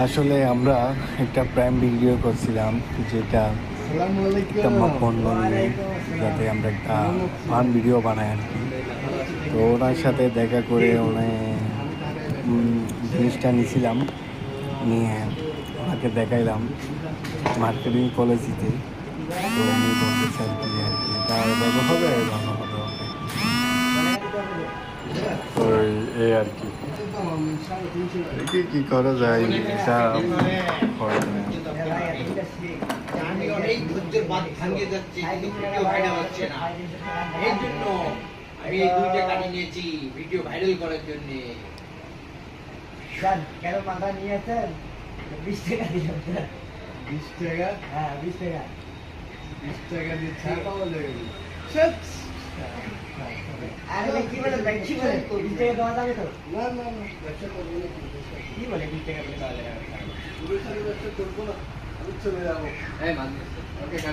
আসলে আমরা একটা প্রাইম ভিডিও করছিলাম, যেটা একটা পণ্য নিয়ে, যাতে আমরা একটা ফান ভিডিও বানাই আর কি। তো ওনার সাথে দেখা করে জিনিসটা নিয়েছিলাম, নিয়ে ওনাকে দেখাইলাম মার্কেটিং পলিসিতে। তো উনি বলতেছে আর কি এটা ভালো হবে, ভালো হবে হবে। তো এই আর কি, দেখি কি করা যায়, এটা হয় না। আমি অনেক ধৈর্যের বাঁধ ভাঙিয়ে যাচ্ছি, কিন্তু ভিডিও ভাইরাল হচ্ছে না। এই জন্য আমি এই 2 টাকা নিয়েছি ভিডিও ভাইরাল করার জন্য। কেন মাথা নিয়েছেন? 20 টাকা দিলাম। 20 টাকা? হ্যাঁ 20 টাকা। 20 টাকা দিয়ে ছাড় পাওয়া যাবে না। আরে কি বলে ভাই, কি বলে 20 টাকা দেওয়া যাবে তো? না না না, ব্যবসা করবো না। কি বলে 20 টাকা দিলে দেওয়া যাবে? পুরো সারি ব্যবসা করবো না, আমি চলে যাবো। এই মানুষ ওকে